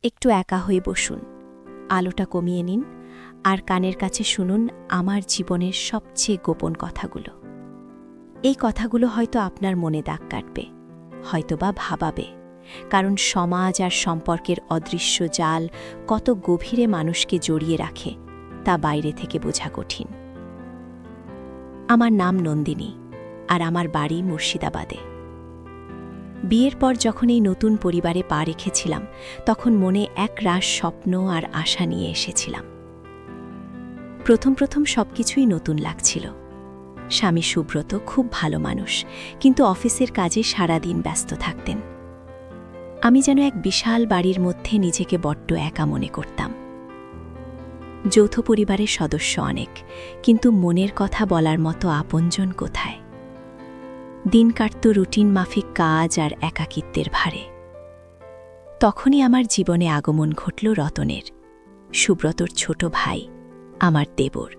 একটু একা হয়ে বসুন, আলোটা কমিয়ে নিন আর কানের কাছে শুনুন আমার জীবনের সবচেয়ে গোপন কথাগুলো। এই কথাগুলো হয়তো আপনার মনে দাগ কাটবে, হয়তোবা ভাবাবে, কারণ সমাজ আর সম্পর্কের অদৃশ্য জাল কত গভীরে মানুষকে জড়িয়ে রাখে তা বাইরে থেকে বোঝা কঠিন। আমার নাম নন্দিনী, আর আমার বাড়ি মুর্শিদাবাদে। বিয়ের পর যখন এই নতুন পরিবারে পা রেখেছিলাম, তখন মনে এক রাশ স্বপ্ন আর আশা নিয়ে এসেছিলাম। প্রথম সবকিছুই নতুন লাগছিল। স্বামী সুব্রত খুব ভালো মানুষ, কিন্তু অফিসের কাজে সারাদিন ব্যস্ত থাকতেন। আমি যেন এক বিশাল বাড়ির মধ্যে নিজেকে বড্ড একা মনে করতাম। যৌথ পরিবারের সদস্য অনেক, কিন্তু মনের কথা বলার মতো আপনজন কোথায়? দিন কাটত রুটিন মাফিক কাজ আর একাকিত্বের ভারে। তখনই আমার জীবনে আগমন ঘটল রতনের, সুব্রতর ছোট ভাই, আমার দেবর।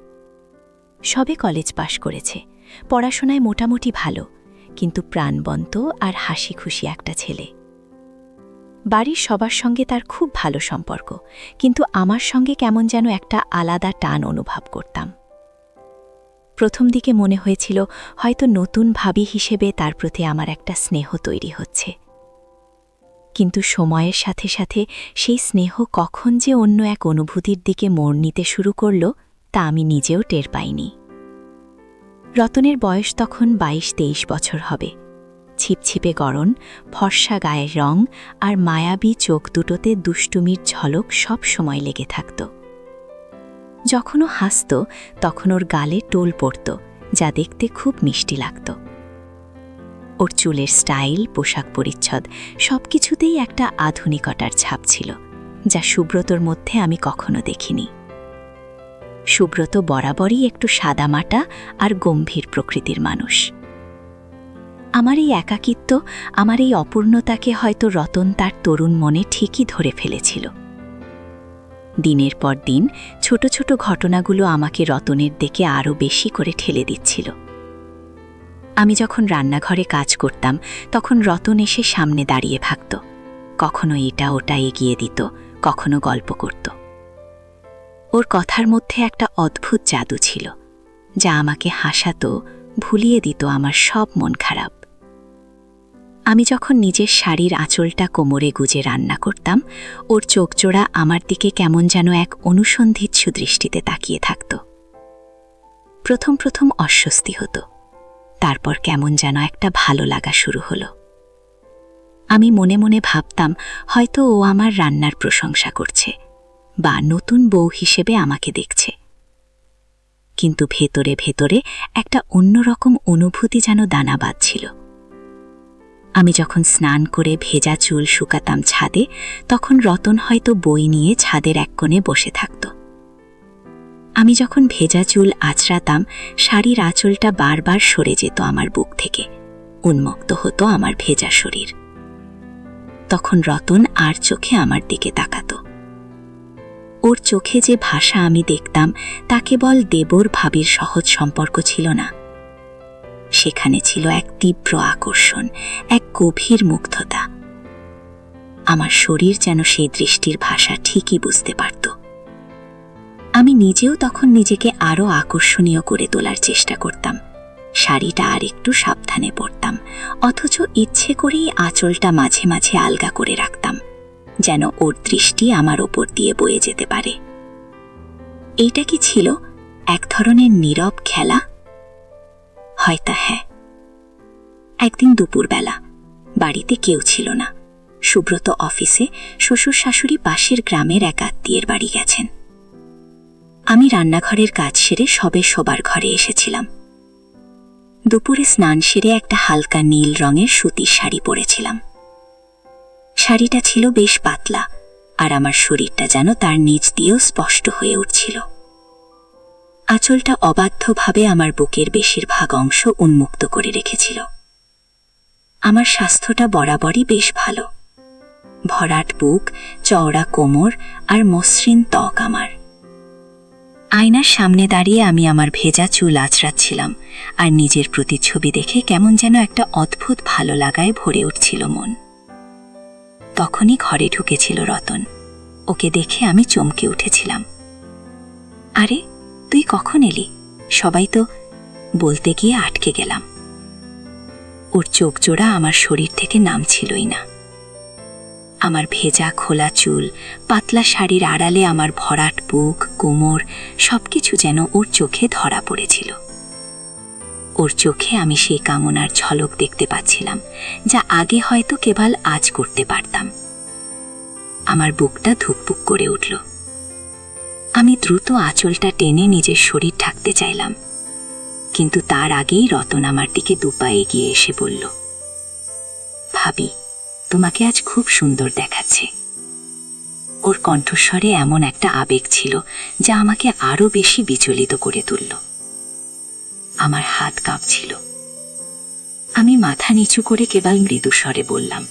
সবে কলেজ পাশ করেছে, পড়াশোনায় মোটামুটি ভালো, কিন্তু প্রাণবন্ত আর হাসি খুশি একটা ছেলে। বাড়ির সবার সঙ্গে তার খুব ভালো সম্পর্ক, কিন্তু আমার সঙ্গে কেমন যেন একটা আলাদা টান অনুভব করতাম। প্রথম দিকে মনে হয়েছিল হয়তো নতুন ভাবি হিসেবে তার প্রতি আমার একটা স্নেহ তৈরি হচ্ছে, কিন্তু সময়ের সাথে সাথে সেই স্নেহ কখন যে অন্য এক অনুভূতির দিকে মোড় নিতে শুরু করল তা আমি নিজেও টের পাইনি। রতনের বয়স তখন 22-23 বছর হবে। ছিপছিপে গড়ন, ফর্সা গায়ের রং আর মায়াবী চোখ দুটোতে দুষ্টুমির ঝলক সব সময় লেগে থাকত। যখনও হাসত তখন ওর গালে টোল পড়ত, যা দেখতে খুব মিষ্টি লাগত। ওর চুলের স্টাইল, পোশাক পরিচ্ছদ সবকিছুতেই একটা আধুনিকতার ছাপ ছিল, যা সুব্রতর মধ্যে আমি কখনো দেখিনি। সুব্রত বরাবরই একটু সাদামাটা আর গম্ভীর প্রকৃতির মানুষ। আমার এই একাকিত্ব, আমার এই অপূর্ণতাকে হয়তো রতন তার তরুণ মনে ঠিকই ধরে ফেলেছিল। দিনের পর দিন ছোট ছোট ঘটনাগুলো আমাকে রতনের দিকে আরও বেশি করে ঠেলে দিচ্ছিল। আমি যখন রান্নাঘরে কাজ করতাম তখন রতন এসে সামনে দাঁড়িয়ে থাকত, কখনো এটা ওটা এগিয়ে দিত, কখনো গল্প করত। ওর কথার মধ্যে একটা অদ্ভুত জাদু ছিল, যা আমাকে হাসাতো, ভুলিয়ে দিত আমার সব মন খারাপ। আমি যখন নিজের শাড়ির আঁচলটা কোমরে গুজে রান্না করতাম, ওর চোখজোড়া আমার দিকে কেমন যেন এক অনুসন্ধিৎসু দৃষ্টিতে তাকিয়ে থাকত। প্রথম অস্বস্তি হতো, তারপর কেমন যেন একটা ভালো লাগা শুরু হলো। আমি মনে মনে ভাবতাম হয়তো ও আমার রান্নার প্রশংসা করছে বা নতুন বউ হিসেবে আমাকে দেখছে, কিন্তু ভেতরে ভেতরে একটা অন্যরকম অনুভূতি যেন দানা বাঁধছিল। আমি যখন স্নান করে ভেজা চুল শুকাতাম ছাদে, তখন রতন হয়তো বই নিয়ে ছাদের এক কোণে বসে থাকত। আমি যখন ভেজা চুল আঁচড়াতাম, শাড়ির আঁচলটা বারবার সরে যেত আমার বুক থেকে, উন্মুক্ত হতো আমার ভেজা শরীর। তখন রতন আর চোখে আমার দিকে তাকাত। ওর চোখে যে ভাষা আমি দেখতাম তা কেবল দেবর ভাবির সহজ সম্পর্ক ছিল না, সেখানে ছিল এক তীব্র আকর্ষণ, এক গভীর মুগ্ধতা। আমার শরীর যেন সেই দৃষ্টির ভাষা ঠিকই বুঝতে পারত। আমি নিজেও তখন নিজেকে আরও আকর্ষণীয় করে তোলার চেষ্টা করতাম। শাড়িটা আর একটু সাবধানে পরতাম, অথচ ইচ্ছে করেই আঁচলটা মাঝে মাঝে আলগা করে রাখতাম, যেন ওর দৃষ্টি আমার ওপর দিয়ে বয়ে যেতে পারে। এইটা কি ছিল এক ধরনের নীরব খেলা? হয়তো হ্যাঁ। একদিন দুপুরবেলা, বাড়িতে কেউ ছিল না। সুব্রত অফিসে, শ্বশুর শাশুড়ি পাশের গ্রামের এক আত্মীয়ের বাড়ি গেছেন। আমি রান্নাঘরের কাজ সেরে সবে শোবার ঘরে এসেছিলাম। দুপুরে স্নান সেরে একটা হালকা নীল রঙের সুতির শাড়ি পরেছিলাম। শাড়িটা ছিল বেশ পাতলা, আর আমার শরীরটা যেন তার নিচ দিয়েও স্পষ্ট হয়ে উঠছিল। আঁচলটা অবাধ্যভাবে আমার বুকের বেশিরভাগ অংশ উন্মুক্ত করে রেখেছিল। আমার স্বাস্থ্যটা বরাবরই বেশ ভালো, ভরাট বুক, চওড়া কোমর আর মসৃণ ত্বক আমার। আয়নার সামনে দাঁড়িয়ে আমি আমার ভেজা চুল আঁচড়াচ্ছিলাম, আর নিজের প্রতিচ্ছবি দেখে কেমন যেন একটা অদ্ভুত ভালো লাগায় ভরে উঠছিল মন। তখনই ঘরে ঢুকেছিল রতন। ওকে দেখে আমি চমকে উঠেছিলাম। আরে তুই কখন এলি? সবাই তো, বলতে গিয়ে আটকে গেলাম। ওর চোখ জোড়া আমার শরীর থেকে নামছিলই না। আমার ভেজা খোলা চুল, পাতলা শাড়ির আড়ালে আমার ভরাট বুক, কোমর সবকিছু যেন ওর চোখে ধরা পড়েছিল। ওর চোখে আমি সেই কামনার ঝলক দেখতে পাচ্ছিলাম, যা আগে হয়তো কেবল আজ করতে পারতাম। আমার বুকটা ধুকপুক করে উঠল। আমি দ্রুত আঁচলটা টেনে নিজের শরীর ঢাকতে চাইলাম, কিন্তু তার আগেই রতন আমার দিকে দুপা এগিয়ে এসে বলল, ভাবি, তোমাকে আজ খুব সুন্দর দেখাচ্ছে। ওর কণ্ঠস্বরে এমন একটা আবেগ ছিল যা আমাকে আরো বেশি বিচলিত করে তুলল। আমার হাত কাঁপছিল। আমি মাথা নিচু করে কেবল মৃদু স্বরে বললাম,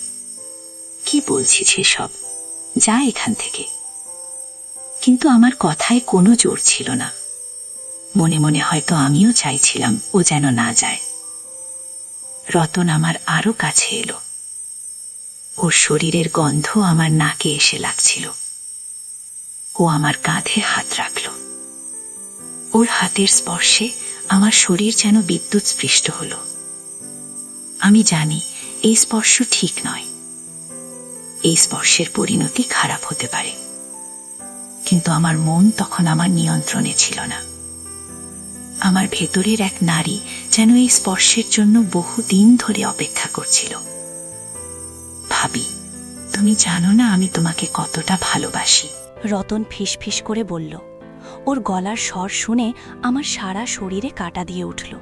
কি বলছিস এসব? যা এখান থেকে। কিন্তু আমার কথায় কোনো জোর ছিল না। মনে মনে হয়তো আমিও চাইছিলাম ও যেন না যায়। রতন আমার আরো কাছে এলো। ওর শরীরের গন্ধ আমার নাকে এসে লাগছিল। ও আমার কাঁধে হাত রাখল। ওর হাতের স্পর্শে আমার শরীর যেন বিদ্যুৎ স্পৃষ্ট হলো। আমি জানি এই স্পর্শ ঠিক নয়, এই স্পর্শের পরিণতি খারাপ হতে পারে, কিন্তু আমার মন তখন আমার নিয়ন্ত্রণে ছিল না। আমার ভেতরের এক নারী যেন এই স্পর্শের জন্য বহুদিন ধরে অপেক্ষা করছিল। ভাবি, তুমি জানো না আমি তোমাকে কতটা ভালোবাসি। রতন ফিসফিস করে বলল। ওর গলার স্বর শুনে আমার সারা শরীরে কাঁটা দিয়ে উঠল।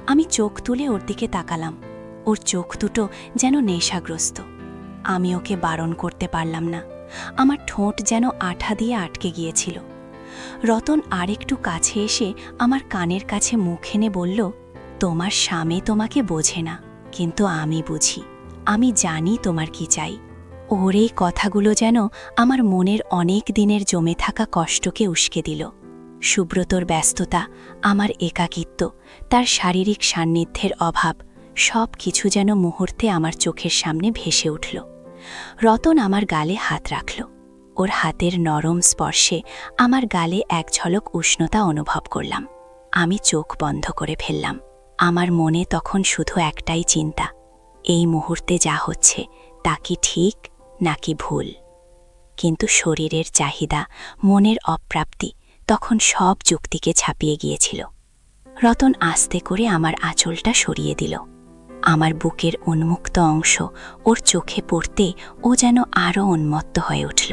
আমি চোখ তুলে ওর দিকে তাকালাম। ওর চোখ দুটো যেন নেশাগ্রস্ত। আমি ওকে বারণ করতে পারলাম না। আমার ঠোঁট যেন আঠা দিয়ে আটকে গিয়েছিল। রতন আরেকটু কাছে এসে আমার কানের কাছে মুখ এনে বলল, তোমার স্বামী তোমাকে বোঝে না, কিন্তু আমি বুঝি। আমি জানি তোমার কি চাই। ওর এই কথাগুলো যেন আমার মনের অনেক দিনের জমে থাকা কষ্টকে উস্কে দিল। সুব্রতর ব্যস্ততা, আমার একাকিত্ব, তার শারীরিক সান্নিধ্যের অভাব, সব কিছু যেন মুহূর্তে আমার চোখের সামনে ভেসে উঠল। রতন আমার গালে হাত রাখল। ওর হাতের নরম স্পর্শে আমার গালে এক ঝলক উষ্ণতা অনুভব করলাম। আমি চোখ বন্ধ করে ফেললাম। আমার মনে তখন শুধু একটাই চিন্তা, এই মুহূর্তে যা হচ্ছে তা কি ঠিক নাকি ভুল। কিন্তু শরীরের চাহিদা, মনের অপ্রাপ্তি তখন সব যুক্তিকে ছাপিয়ে গিয়েছিল। রতন আস্তে করে আমার আঁচলটা সরিয়ে দিল। আমার বুকের উন্মুক্ত অংশ ওর চোখে পড়তে ও যেন আরও উন্মত্ত হয়ে উঠল।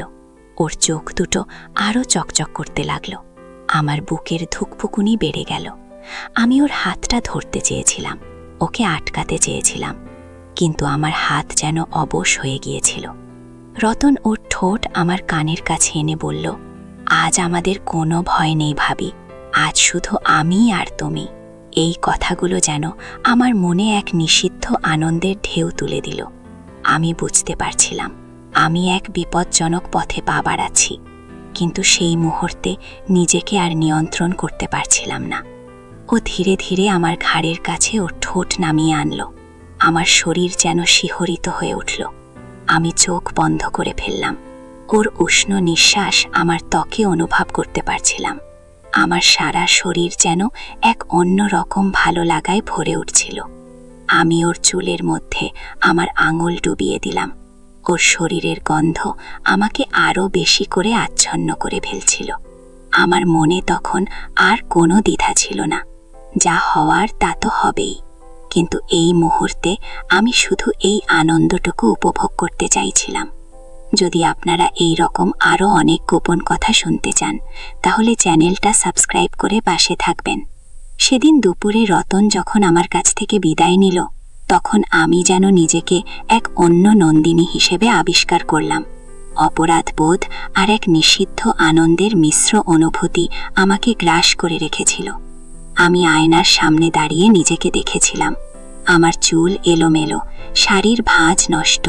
ওর চোখ দুটো আরও চকচক করতে লাগল। আমার বুকের ধুকপুকুনি বেড়ে গেল। আমি ওর হাতটা ধরতে চেয়েছিলাম, ওকে আটকাতে চেয়েছিলাম, কিন্তু আমার হাত যেন অবশ হয়ে গিয়েছিল। রতন ওর ঠোঁট আমার কানের কাছে এনে বলল, আজ আমাদের কোনো ভয় নেই ভাবি, আজ শুধু আমি আর তুমি। এই কথাগুলো যেন আমার মনে এক নিষিদ্ধ আনন্দের ঢেউ তুলে দিল। আমি বুঝতে পারছিলাম আমি এক বিপজ্জনক পথে পা বাড়াচ্ছি, কিন্তু সেই মুহূর্তে নিজেকে আর নিয়ন্ত্রণ করতে পারছিলাম না। ও ধীরে ধীরে আমার ঘাড়ের কাছে ওর ঠোঁট নামিয়ে আনল। আমার শরীর যেন শিহরিত হয়ে উঠল। আমি চোখ বন্ধ করে ফেললাম। ওর উষ্ণ নিঃশ্বাস আমার ত্বকে অনুভব করতে পারছিলাম। আমার সারা শরীর যেন এক অন্য রকম ভালো লাগায় ভরে উঠছিল। আমি ওর চুলের মধ্যে আমার আঙুল ডুবিয়ে দিলাম। ওর শরীরের গন্ধ আমাকে আরও বেশি করে আচ্ছন্ন করে ফেলছিল। আমার মনে তখন আর কোনো দ্বিধা ছিল না, যা হওয়ার তা তো হবেই, কিন্তু এই মুহূর্তে আমি শুধু এই আনন্দটুকু উপভোগ করতে চাইছিলাম। যদি আপনারা এই রকম আরও অনেক গোপন কথা শুনতে চান, তাহলে চ্যানেলটা সাবস্ক্রাইব করে পাশে থাকবেন। সেদিন দুপুরে রতন যখন আমার কাছ থেকে বিদায় নিল, তখন আমি যেন নিজেকে এক অন্য নন্দিনী হিসেবে আবিষ্কার করলাম। অপরাধ বোধ আর এক নিষিদ্ধ আনন্দের মিশ্র অনুভূতি আমাকে গ্রাস করে রেখেছিল। আমি আয়নার সামনে দাঁড়িয়ে নিজেকে দেখেছিলাম। আমার চুল এলোমেলো, শাড়ির ভাঁজ নষ্ট,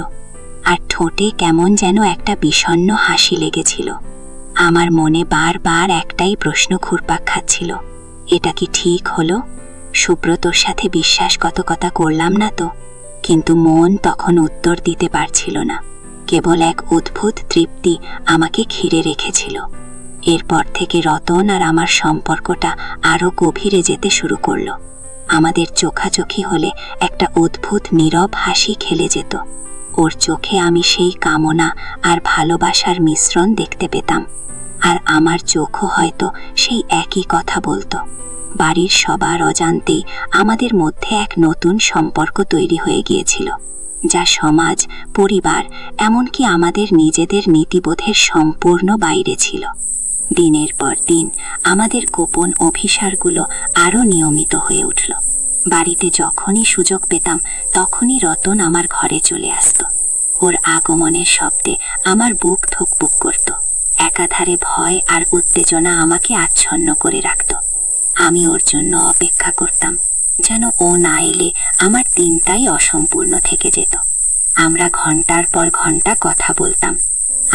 আর ঠোঁটে কেমন যেন একটা বিষণ্ণ হাসি লেগেছিল। আমার মনে বারবার একটাই প্রশ্ন ঘুরপাক খাচ্ছিল, এটা কি ঠিক হলো? সুব্রতর সাথে বিশ্বাসঘাতকতা করলাম না তো? কিন্তু মন তখন উত্তর দিতে পারছিল না। কেবল এক অদ্ভুত তৃপ্তি আমাকে ঘিরে রেখেছিল। এরপর থেকে রতন আর আমার সম্পর্কটা আরও গভীরে যেতে শুরু করলো। আমাদের চোখাচোখি হলে একটা অদ্ভুত নীরব হাসি খেলে যেত। ওর চোখে আমি সেই কামনা আর ভালোবাসার মিশ্রণ দেখতে পেতাম, আর আমার চোখও হয়তো সেই একই কথা বলতো। বাড়ির সবার অজান্তেই আমাদের মধ্যে এক নতুন সম্পর্ক তৈরি হয়ে গিয়েছিল, যা সমাজ, পরিবার, এমনকি আমাদের নিজেদের নীতিবোধের সম্পূর্ণ বাইরে ছিল। দিনের পর দিন আমাদের গোপন অভিসারগুলো আরও নিয়মিত হয়ে উঠল। বাড়িতে যখনই সুযোগ পেতাম তখনই রতন আমার ঘরে চলে আসতো। ওর আগমনের শব্দে আমার বুক ধুকপুক করত। একাধারে ভয় আর উত্তেজনা আমাকে আচ্ছন্ন করে রাখত। আমি ওর জন্য অপেক্ষা করতাম, যেন ও না এলে আমার দিনটাই অসম্পূর্ণ থেকে যেত। আমরা ঘন্টার পর ঘন্টা কথা বলতাম।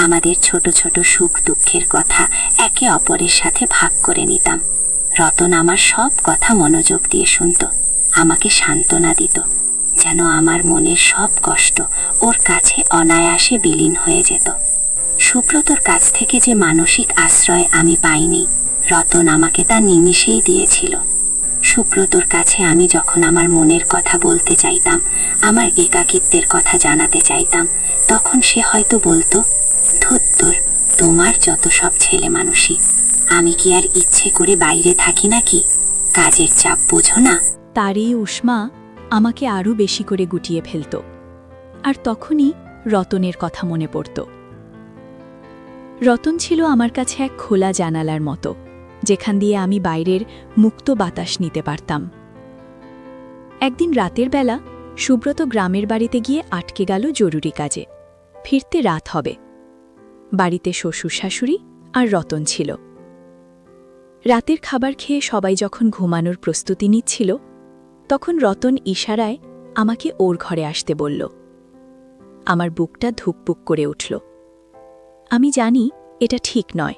আমাদের ছোট ছোট সুখ দুঃখের কথা একে অপরের সাথে ভাগ করে নিতাম। রতন আমার সব কথা মনোযোগ দিয়ে শুনত, আমাকে সান্ত্বনা দিত, যেন আমার মনের সব কষ্ট ওর কাছে অনায়াসে বিলীন হয়ে যেত। সুব্রতর কাছ থেকে যে মানসিক আশ্রয় আমি পাইনি, রতন আমাকে তা নিমিষেই দিয়েছিল। সুব্রতর কাছে আমি যখন আমার মনের কথা বলতে চাইতাম, আমার একাকিত্বের কথা জানাতে চাইতাম, তখন সে হয়তো বলতো, ধুত্তুর, তোমার যত সব ছেলে মানুষই, আমি কি আর ইচ্ছে করে বাইরে থাকি নাকি? কাজের চাপ বোঝো না। তার এই উষ্মা আমাকে আরও বেশি করে গুটিয়ে ফেলত, আর তখনই রতনের কথা মনে পড়ত। রতন ছিল আমার কাছে এক খোলা জানালার মতো, যেখান দিয়ে আমি বাইরের মুক্ত বাতাস নিতে পারতাম। একদিন রাতের বেলা সুব্রত গ্রামের বাড়িতে গিয়ে আটকে গেল জরুরি কাজে। ফিরতে রাত হবে। বাড়িতে শ্বশুর শাশুড়ি আর রতন ছিল। রাতের খাবার খেয়ে সবাই যখন ঘুমানোর প্রস্তুতি নিচ্ছিল, তখন রতন ইশারায় আমাকে ওর ঘরে আসতে বলল। আমার বুকটা ধুকপুক করে উঠল। আমি জানি এটা ঠিক নয়,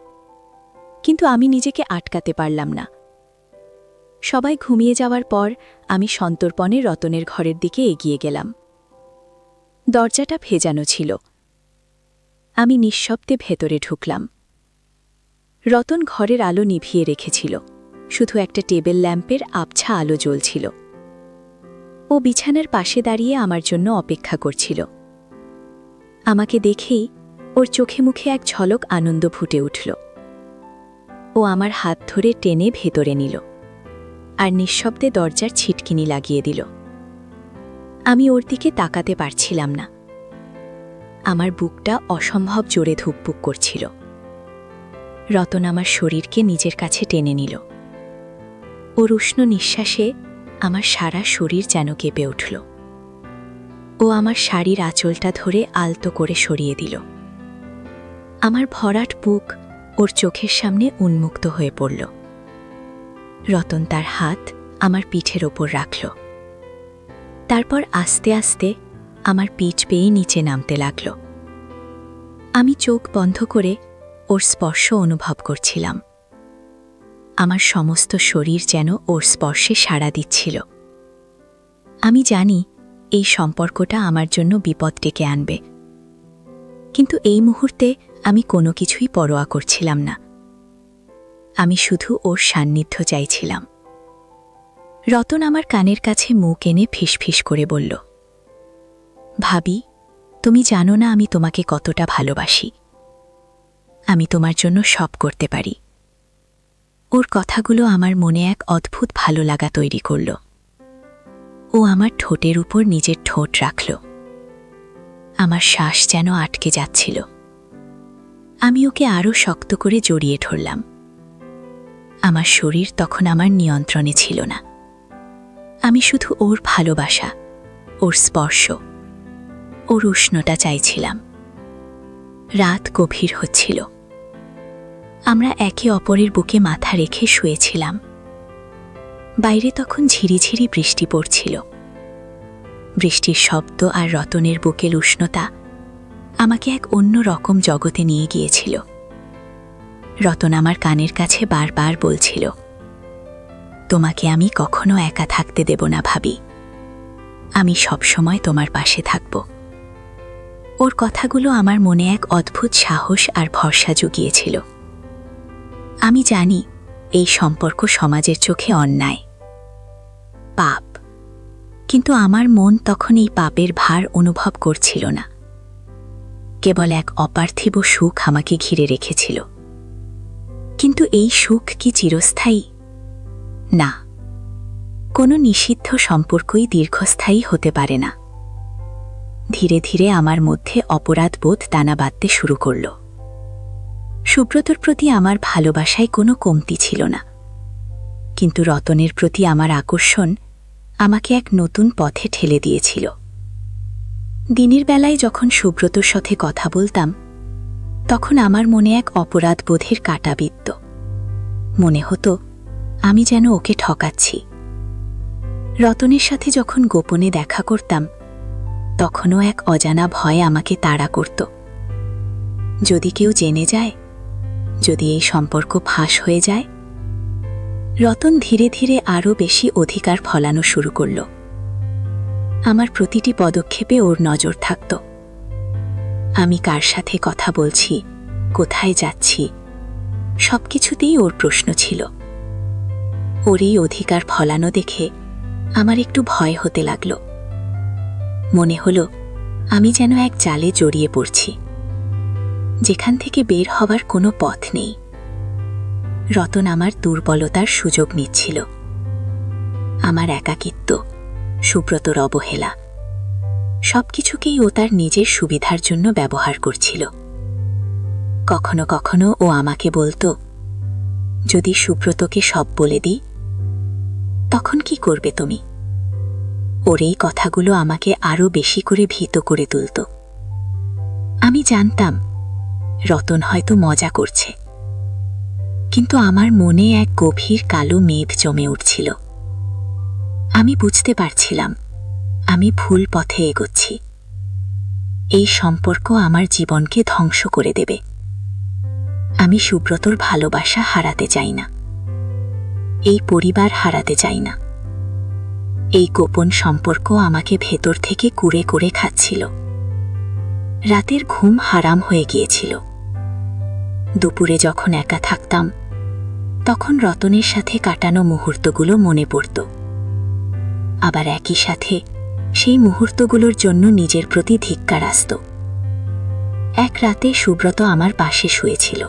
কিন্তু আমি নিজেকে আটকাতে পারলাম না। সবাই ঘুমিয়ে যাওয়ার পর আমি সন্তর্পণে রতনের ঘরের দিকে এগিয়ে গেলাম। দরজাটা ভেজানো ছিল। আমি নিঃশব্দে ভেতরে ঢুকলাম। রতন ঘরের আলো নিভিয়ে রেখেছিল, শুধু একটা টেবিল ল্যাম্পের আবছা আলো জ্বলছিল। ও বিছানার পাশে দাঁড়িয়ে আমার জন্য অপেক্ষা করছিল। আমাকে দেখেই ওর চোখে মুখে এক ঝলক আনন্দ ফুটে উঠল। ও আমার হাত ধরে টেনে ভেতরে নিল, আর নিঃশব্দে দরজার ছিটকিনি লাগিয়ে দিল। আমি ওর দিকে তাকাতে পারছিলাম না। আমার বুকটা অসম্ভব জোরে ধুকপুক করছিল। রতন আমার শরীরকে নিজের কাছে টেনে নিল। ওর উষ্ণ নিঃশ্বাসে আমার সারা শরীর যেন কেঁপে উঠল। ও আমার শাড়ির আঁচলটা ধরে আলতো করে সরিয়ে দিল। আমার ভরাট বুক ওর চোখের সামনে উন্মুক্ত হয়ে পড়ল। রতন তার হাত আমার পিঠের ওপর রাখল। তারপর আস্তে আস্তে আমার পিঠ বেয়ে নিচে নামতে লাগল। আমি চোখ বন্ধ করে ওর স্পর্শ অনুভব করছিলাম। আমার সমস্ত শরীর যেন ওর স্পর্শে সাড়া দিচ্ছিল। আমি জানি এই সম্পর্কটা আমার জন্য বিপদ ডেকে আনবে, কিন্তু এই মুহূর্তে আমি কোনো কিছুই পরোয়া করছিলাম না। আমি শুধু ওর সান্নিধ্য চাইছিলাম। রতন আমার কানের কাছে মুখ এনে ফিসফিস করে বলল, ভাবি, তুমি জানো না আমি তোমাকে কতটা ভালোবাসি। আমি তোমার জন্য সব করতে পারি। ওর কথাগুলো আমার মনে এক অদ্ভুত ভালো লাগা তৈরি করল। ও আমার ঠোঁটের উপর নিজের ঠোঁট রাখল। আমার শ্বাস যেন আটকে যাচ্ছিল। আমি ওকে আরও শক্ত করে জড়িয়ে ধরলাম। আমার শরীর তখন আমার নিয়ন্ত্রণে ছিল না। আমি শুধু ওর ভালোবাসা, ওর স্পর্শ, ওর উষ্ণতা চাইছিলাম। রাত গভীর হচ্ছিল। আমরা একে অপরের বুকে মাথা রেখে শুয়েছিলাম। বাইরে তখন ঝিরিঝিরি বৃষ্টি পড়ছিল। বৃষ্টির শব্দ আর রতনের বুকের উষ্ণতা আমাকে এক অন্য রকম জগতে নিয়ে গিয়েছিল। রতন আমার কানের কাছে বারবার বলছিল, তোমাকে আমি কখনো একা থাকতে দেব না ভাবি। আমি সবসময় তোমার পাশে থাকব। ওর কথাগুলো আমার মনে এক অদ্ভুত সাহস আর ভরসা জুগিয়েছিল। আমি জানি এই সম্পর্ক সমাজের চোখে অন্যায়, পাপ, কিন্তু আমার মন তখন এই পাপের ভার অনুভব করছিল না। কেবল এক অপার্থিব সুখ আমাকে ঘিরে রেখেছিল। কিন্তু এই সুখ কি চিরস্থায়ী? না, কোনো নিষিদ্ধ সম্পর্কই দীর্ঘস্থায়ী হতে পারে না। ধীরে ধীরে আমার মধ্যে অপরাধবোধ দানা বাঁধতে শুরু করল। সুব্রতর প্রতি আমার ভালোবাসায় কোনো কমতি ছিল না, কিন্তু রতনের প্রতি আমার আকর্ষণ আমাকে এক নতুন পথে ঠেলে দিয়েছিল। দিনের বেলায় যখন সুব্রতর সাথে কথা বলতাম, তখন আমার মনে এক অপরাধবোধের কাঁটা বিঁধত। মনে হতো আমি যেন ওকে ঠকাচ্ছি। রতনের সাথে যখন গোপনে দেখা করতাম, তখনও এক অজানা ভয় আমাকে তাড়া করত। যদি কেউ জেনে যায়, যদি এই সম্পর্ক ফাঁস হয়ে যায়। রতন ধীরে ধীরে আরও বেশি অধিকার ফলানো শুরু করল। আমার প্রতিটি পদক্ষেপে ওর নজর থাকত। আমি কার সাথে কথা বলছি, কোথায় যাচ্ছি, সবকিছুতেই ওর প্রশ্ন ছিল। ওর এই অধিকার ফলানো দেখে আমার একটু ভয় হতে লাগল। মনে হলো আমি যেন এক জালে জড়িয়ে পড়ছি, যেখান থেকে বের হবার কোনো পথ নেই। রতন আমার দুর্বলতার সুযোগ নিচ্ছিল। আমার একাকিত্ব, সুব্রতর অবহেলা, সবকিছুকেই ও তার নিজের সুবিধার জন্য ব্যবহার করছিল। কখনো কখনো ও আমাকে বলতো, যদি সুব্রতকে সব বলে দিই, তখন কি করবে তুমি? ওর এই কথাগুলো আমাকে আরও বেশি করে ভীত করে তুলত। আমি জানতাম রতন হয়তো মজা করছে, কিন্তু আমার মনে এক গভীর কালো মেঘ জমে উঠছিল। আমি বুঝতে পারছিলাম আমি ভুল পথে এগোচ্ছি। এই সম্পর্ক আমার জীবনকে ধ্বংস করে দেবে। আমি সুব্রতর ভালোবাসা হারাতে চাই না, এই পরিবার হারাতে চাই না। এই গোপন সম্পর্ক আমাকে ভেতর থেকে কুড়ে করে খাচ্ছিল। রাতের ঘুম হারাম হয়ে গিয়েছিল। দুপুরে যখন একা থাকতাম, তখন রতনের সাথে কাটানো মুহূর্তগুলো মনে পড়ত। আবার একই সাথে সেই মুহূর্তগুলোর জন্য নিজের প্রতি ধিক্কার আসত। এক রাতে সুব্রত আমার পাশে শুয়েছিল।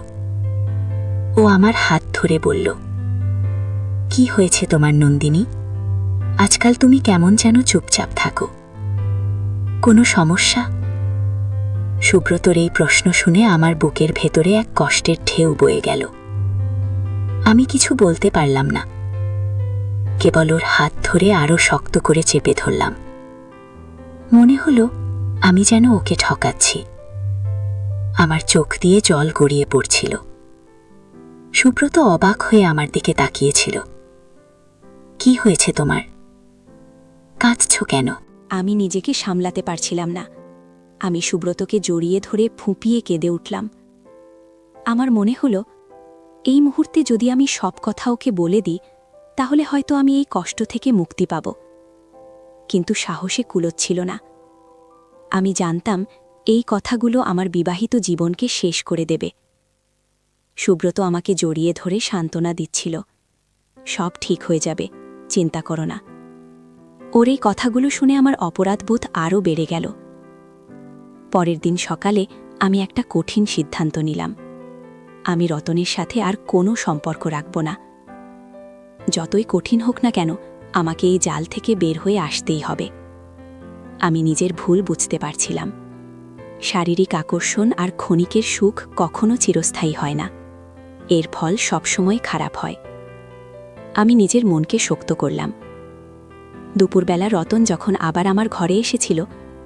ও আমার হাত ধরে বলল, কি হয়েছে তোমার নন্দিনী? আজকাল তুমি কেমন যেন চুপচাপ থাকো, কোনো সমস্যা? সুব্রতর এই প্রশ্ন শুনে আমার বুকের ভেতরে এক কষ্টের ঢেউ বয়ে গেল। আমি কিছু বলতে পারলাম না, কেবল ওর হাত ধরে আরো শক্ত করে চেপে ধরলাম। মনে হলো আমি যেন ওকে ঠকাচ্ছি। আমার চোখ দিয়ে জল গড়িয়ে পড়ছিল। সুব্রত অবাক হয়ে আমার দিকে তাকিয়েছিল। কি হয়েছে তোমার? কাঁদছ কেন? আমি নিজেকে সামলাতে পারছিলাম না। আমি সুব্রতকে জড়িয়ে ধরে ফুঁপিয়ে কেঁদে উঠলাম। আমার মনে হলো এই মুহূর্তে যদি আমি সব কথা ওকে বলে দিই, তাহলে হয়তো আমি এই কষ্ট থেকে মুক্তি পাব। কিন্তু সাহসে কুলোচ্ছিল না। আমি জানতাম এই কথাগুলো আমার বিবাহিত জীবনকে শেষ করে দেবে। সুব্রত আমাকে জড়িয়ে ধরে সান্ত্বনা দিচ্ছিল, সব ঠিক হয়ে যাবে, চিন্তা করো না। ওর এই কথাগুলো শুনে আমার অপরাধবোধ আরও বেড়ে গেল। পরের দিন সকালে আমি একটা কঠিন সিদ্ধান্ত নিলাম। আমি রতনের সাথে আর কোনো সম্পর্ক রাখব না। যতই কঠিন হোক না কেন, আমাকে এই জাল থেকে বের হয়ে আসতেই হবে। আমি নিজের ভুল বুঝতে পারছিলাম। শারীরিক আকর্ষণ আর ক্ষণিকের সুখ কখনো চিরস্থায়ী হয় না, এর ফল সবসময় খারাপ হয়। আমি নিজের মনকে শক্ত করলাম। দুপুরবেলা রতন যখন আবার আমার ঘরে এসেছিল,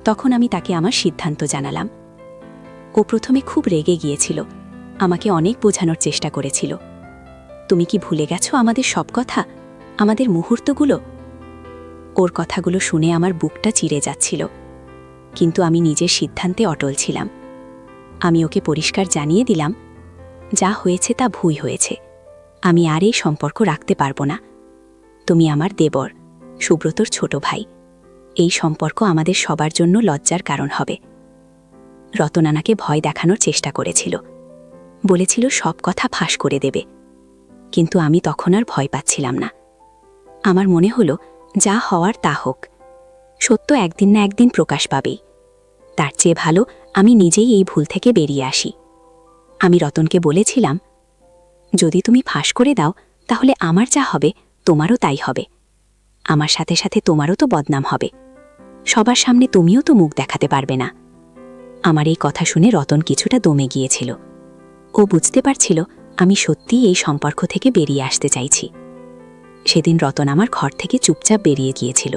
তখন আমি তাকে আমার সিদ্ধান্ত জানালাম। ও প্রথমে খুব রেগে গিয়েছিল, আমাকে অনেক বোঝানোর চেষ্টা করেছিল। তুমি কি ভুলে গেছো আমাদের সব কথা, আমাদের মুহূর্তগুলো? ওর কথাগুলো শুনে আমার বুকটা চিরে যাচ্ছিল, কিন্তু আমি নিজের সিদ্ধান্তে অটল ছিলাম। আমি ওকে পরিষ্কার জানিয়ে দিলাম, যা হয়েছে তা ভুল হয়েছে, আমি আর এই সম্পর্ক রাখতে পারবো না। তুমি আমার দেবর, সুব্রতর ছোট ভাই। এই সম্পর্ক আমাদের সবার জন্য লজ্জার কারণ হবে। রতনানাকে ভয় দেখানোর চেষ্টা করেছিল, বলেছিল সব কথা ফাঁস করে দেবে। কিন্তু আমি তখন আর ভয় পাচ্ছিলাম না। আমার মনে হলো যা হওয়ার তা হোক, সত্য একদিন না একদিন প্রকাশ পাবেই। তার চেয়ে ভালো আমি নিজেই এই ভুল থেকে বেরিয়ে আসি। আমি রতনকে বলেছিলাম, যদি তুমি ফাঁস করে দাও তাহলে আমার যা হবে তোমারও তাই হবে। আমার সাথে সাথে তোমারও তো বদনাম হবে, সবার সামনে তুমিও তো মুখ দেখাতে পারবে না। আমার এই কথা শুনে রতন কিছুটা দমে গিয়েছিল। ও বুঝতে পারছিল আমি সত্যিই এই সম্পর্ক থেকে বেরিয়ে আসতে চাইছি। সেদিন রতন আমার ঘর থেকে চুপচাপ বেরিয়ে গিয়েছিল।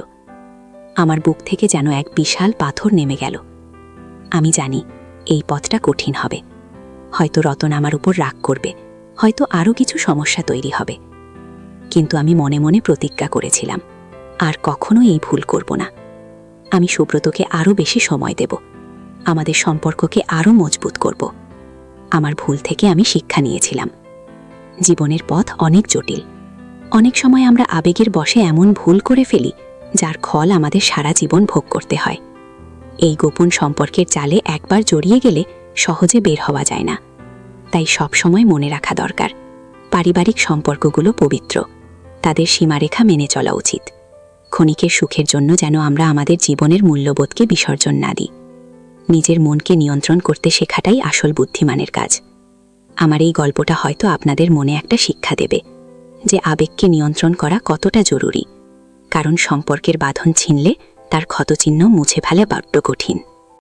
আমার বুক থেকে যেন এক বিশাল পাথর নেমে গেল। আমি জানি এই পথটা কঠিন হবে, হয়তো রতন আমার উপর রাগ করবে, হয়তো আরও কিছু সমস্যা তৈরি হবে। কিন্তু আমি মনে মনে প্রতিজ্ঞা করেছিলাম আর কখনো এই ভুল করব না। আমি সুব্রতকে আরও বেশি সময় দেব, আমাদের সম্পর্ককে আরও মজবুত করব। আমার ভুল থেকে আমি শিক্ষা নিয়েছিলাম। জীবনের পথ অনেক জটিল, অনেক সময় আমরা আবেগের বশে এমন ভুল করে ফেলি যার ফল আমাদের সারা জীবন ভোগ করতে হয়। এই গোপন সম্পর্কের জালে একবার জড়িয়ে গেলে সহজে বের হওয়া যায় না। তাই সব সময় মনে রাখা দরকার, পারিবারিক সম্পর্কগুলো পবিত্র, তাদের সীমারেখা মেনে চলা উচিত। ক্ষণিকের সুখের জন্য যেন আমরা আমাদের জীবনের মূল্যবোধকে বিসর্জন না দিই। নিজের মনকে নিয়ন্ত্রণ করতে শেখাটাই আসল বুদ্ধিমানের কাজ। আমার এই গল্পটা হয়তো আপনাদের মনে একটা শিক্ষা দেবে যে আবেগকে নিয়ন্ত্রণ করা কতটা জরুরি, কারণ সম্পর্কের বাঁধন ছিনলে তার ক্ষতচিহ্ন মুছে ফেলা বড্ড কঠিন।